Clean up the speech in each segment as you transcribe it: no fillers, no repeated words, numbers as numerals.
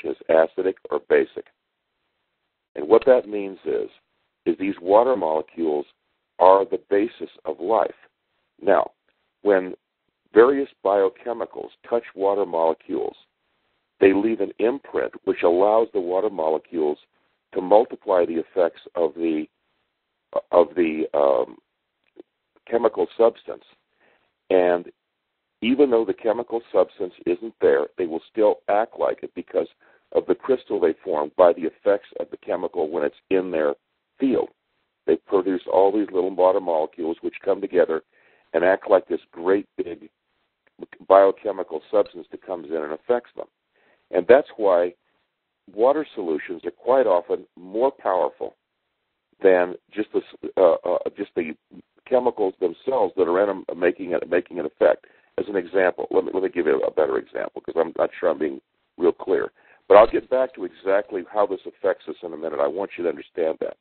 solution is acidic or basic. And what that means is these water molecules are the basis of life. Now, when various biochemicals touch water molecules, they leave an imprint which allows the water molecules to multiply the effects of the chemical substance. And even though the chemical substance isn't there, they will still act like it because of the crystal they form by the effects of the chemical when it's in their field. They produce all these little water molecules which come together and act like this great big biochemical substance that comes in and affects them. And that's why water solutions are quite often more powerful than just the chemicals themselves that are in them making an effect. As an example, let me give you a better example because I'm not sure I'm being real clear. But I'll get back to exactly how this affects us in a minute. I want you to understand that.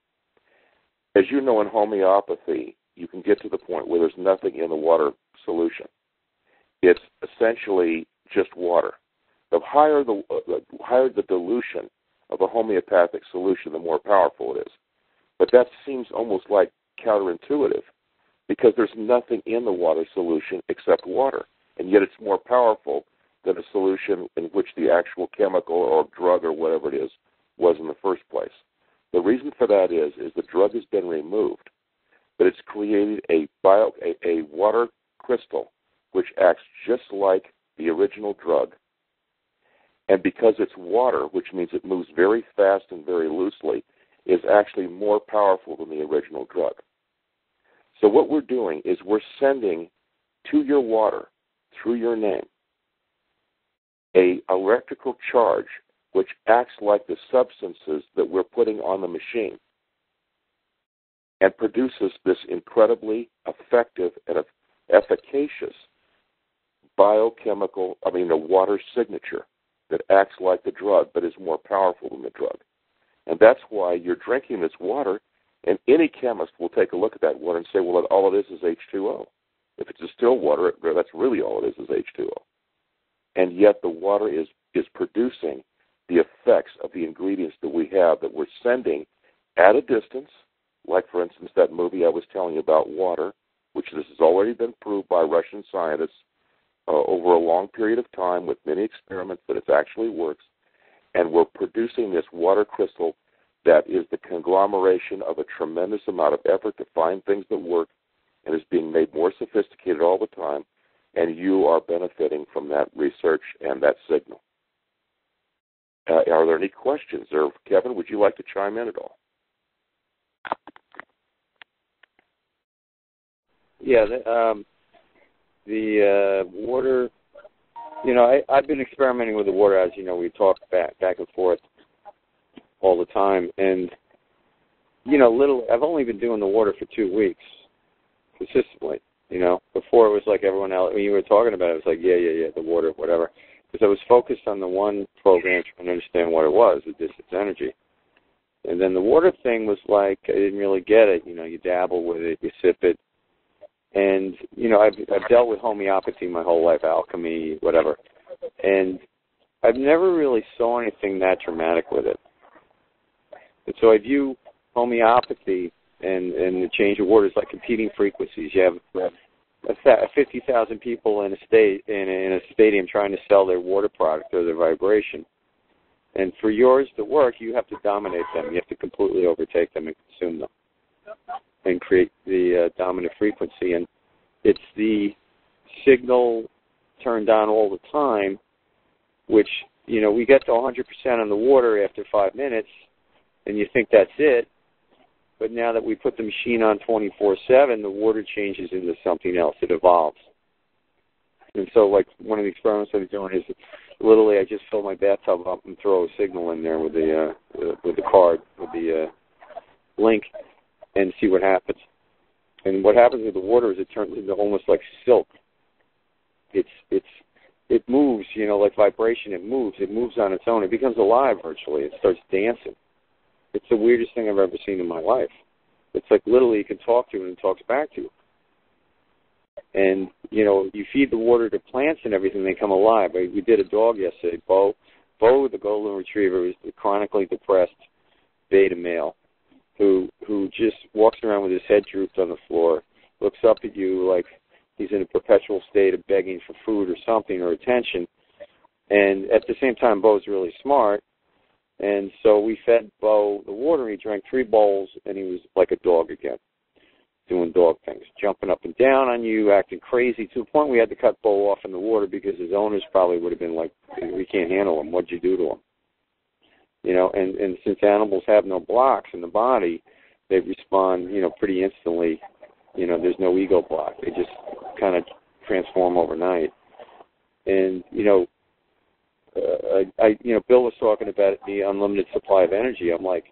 As you know, in homeopathy, you can get to the point where there's nothing in the water solution. It's essentially just water. The higher the dilution of a homeopathic solution, the more powerful it is. But that seems almost like counterintuitive because there's nothing in the water solution except water, and yet it's more powerful than a solution in which the actual chemical or drug or whatever it is was in the first place. The reason for that is the drug has been removed, but it's created a water crystal which acts just like the original drug. And because it's water, which means it moves very fast and very loosely, is actually more powerful than the original drug. So what we're doing is we're sending to your water, through your name, an electrical charge which acts like the substances that we're putting on the machine and produces this incredibly effective and efficacious a water signature that acts like the drug but is more powerful than the drug. And that's why you're drinking this water, and any chemist will take a look at that water and say, well, all it is H2O. If it's distilled water, that's really all it is H2O. And yet the water is producing the effects of the ingredients that we have that we're sending at a distance, like, for instance, that movie I was telling you about, Water, which this has already been proved by Russian scientists over a long period of time with many experiments that it actually works. And we're producing this water crystal that is the conglomeration of a tremendous amount of effort to find things that work and is being made more sophisticated all the time, and you are benefiting from that research and that signal. Are there any questions? Or, Kevin, would you like to chime in at all? Yeah, the water, I've been experimenting with the water, as you know, we talk back and forth all the time. And, I've only been doing the water for 2 weeks consistently, Before it was like everyone else, when you were talking about it, it was like, yeah, the water, whatever. Because I was focused on the one program trying to understand what it was, the distance energy. And then the water thing was like, I didn't really get it. You dabble with it, you sip it. And, I've dealt with homeopathy my whole life, alchemy, whatever. And I've never really saw anything that dramatic with it. And so I view homeopathy and the change of water as like competing frequencies. You have 50,000 people in a stadium trying to sell their water product or their vibration. And for yours to work, you have to dominate them. You have to completely overtake them and consume them and create the dominant frequency. And it's the signal turned on all the time, which, we get to 100% on the water after 5 minutes, and you think that's it. But now that we put the machine on 24/7, the water changes into something else. It evolves. And so, like, one of the experiments I was doing is literally I just fill my bathtub up and throw a signal in there with the card, with the link, and see what happens. And what happens with the water is it turns into almost like silk. It moves, like vibration. It moves on its own. It becomes alive virtually. It starts dancing. It's the weirdest thing I've ever seen in my life. It's like literally you can talk to it and it talks back to you. And, you feed the water to plants and everything, they come alive. We did a dog yesterday, Bo, Bo, the golden retriever, is the chronically depressed beta male who just walks around with his head drooped on the floor, looks up at you like he's in a perpetual state of begging for food or something or attention. And at the same time, Bo's really smart. And so we fed Bo the water, and he drank 3 bowls, and he was like a dog again, doing dog things, jumping up and down on you, acting crazy, to the point we had to cut Bo off in the water because his owners probably would have been like, we can't handle him. What'd you do to him? You know, and since animals have no blocks in the body, they respond, you know, pretty instantly. You know, there's no ego block. They just kind of transform overnight. And, you know, Bill was talking about the unlimited supply of energy. I'm like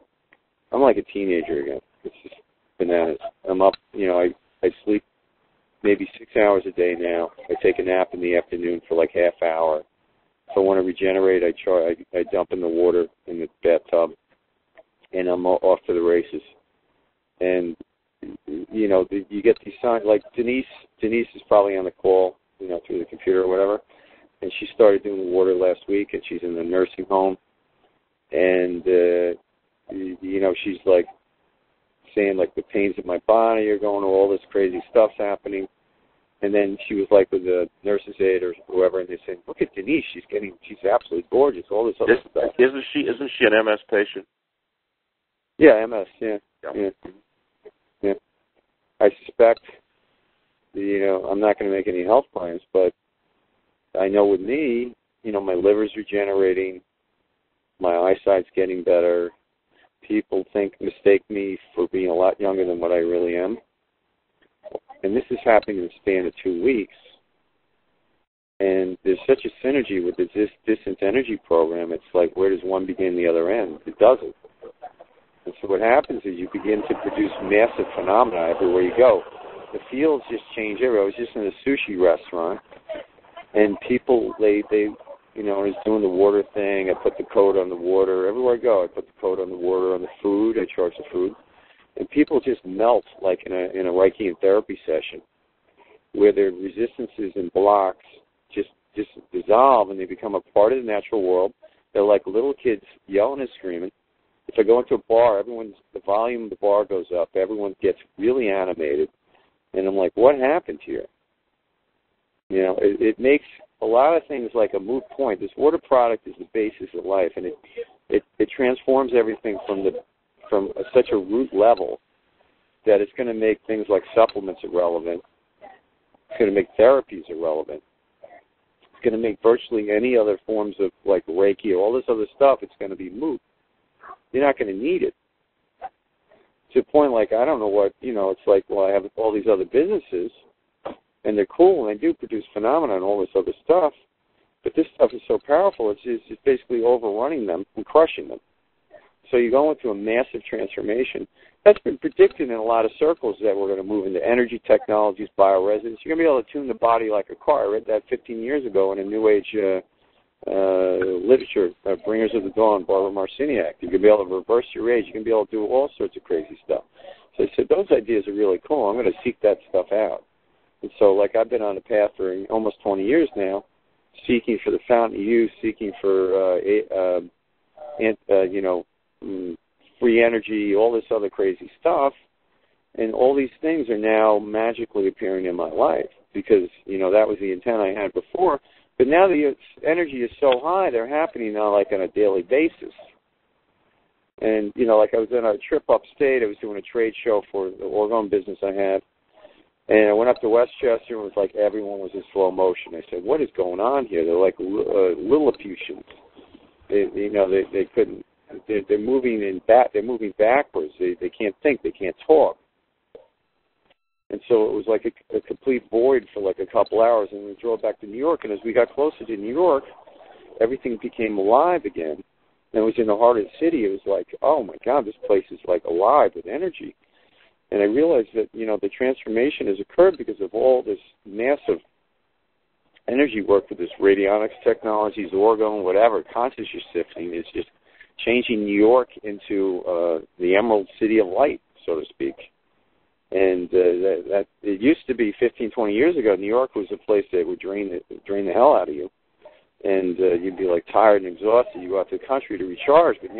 a teenager again. It's just bananas. I'm up, you know, I sleep maybe 6 hours a day now. I take a nap in the afternoon for like half hour. If I want to regenerate, I dump in the water in the bathtub, and I'm off to the races. And, you know, you get these signs, like Denise is probably on the call, you know, through the computer or whatever, and she started doing the water last week, and she's in the nursing home, and, you know, she's like saying, like, the pains of my body are going, all this crazy stuff's happening. And then she was like with the nurse's aide or whoever, and they said, "Look at Denise, she's absolutely gorgeous." All this other stuff. Isn't she an MS patient? Yeah, MS. Yeah. I suspect, you know, I'm not going to make any health claims, but I know with me, you know, my liver's regenerating, my eyesight's getting better. People mistake me for being a lot younger than what I really am. And this is happening in the span of 2 weeks. And there's such a synergy with this distant energy program. It's like, where does one begin, the other end? It doesn't. And so what happens is you begin to produce massive phenomena everywhere you go. The fields just change everywhere. I was just in a sushi restaurant, and people, they you know, I was doing the water thing. I put the code on the water. Everywhere I go, I put the code on the water, on the food. I charge the food. And people just melt like in a Reiki and therapy session, where their resistances and blocks just dissolve, and they become a part of the natural world. They're like little kids yelling and screaming. If I go into a bar, the volume of the bar goes up. Everyone gets really animated. And I'm like, what happened here? You know, it makes a lot of things like a moot point. This water product is the basis of life, and it transforms everything from such a root level that it's going to make things like supplements irrelevant. It's going to make therapies irrelevant. It's going to make virtually any other forms of like Reiki or all this other stuff, it's going to be moot. You're not going to need it. To a point like, I don't know what, you know, it's like, well, I have all these other businesses, and they're cool, and they do produce phenomena and all this other stuff, but this stuff is so powerful, it's basically overrunning them and crushing them. So you're going through a massive transformation. That's been predicted in a lot of circles, that we're going to move into energy technologies, bioresonance. You're going to be able to tune the body like a car. I read that 15 years ago in a New Age literature, Bringers of the Dawn, Barbara Marciniak. You can be able to reverse your age. You can be able to do all sorts of crazy stuff. So I said, those ideas are really cool. I'm going to seek that stuff out. And so, like, I've been on a path for almost 20 years now, seeking for the fountain of youth, seeking for, free energy, all this other crazy stuff. And all these things are now magically appearing in my life because, you know, that was the intent I had before. But now the energy is so high, they're happening now like on a daily basis. And, you know, like I was on a trip upstate. I was doing a trade show for the orgone business I had. And I went up to Westchester, and it was like everyone was in slow motion. I said, what is going on here? They're like Lilliputians. They couldn't. They're moving They're moving backwards. They can't think. They can't talk. And so it was like a complete void for like a couple hours, and we drove back to New York. And as we got closer to New York, everything became alive again. And it was in the heart of the city. It was like, oh my God, this place is like alive with energy. And I realized that, you know, the transformation has occurred because of all this massive energy work with this radionics technologies, orgone, whatever, consciousness shifting is just changing New York into the Emerald City of Light, so to speak. And that it used to be 15, 20 years ago, New York was a place that would drain the hell out of you. and you'd be like tired and exhausted. You go out to the country to recharge, but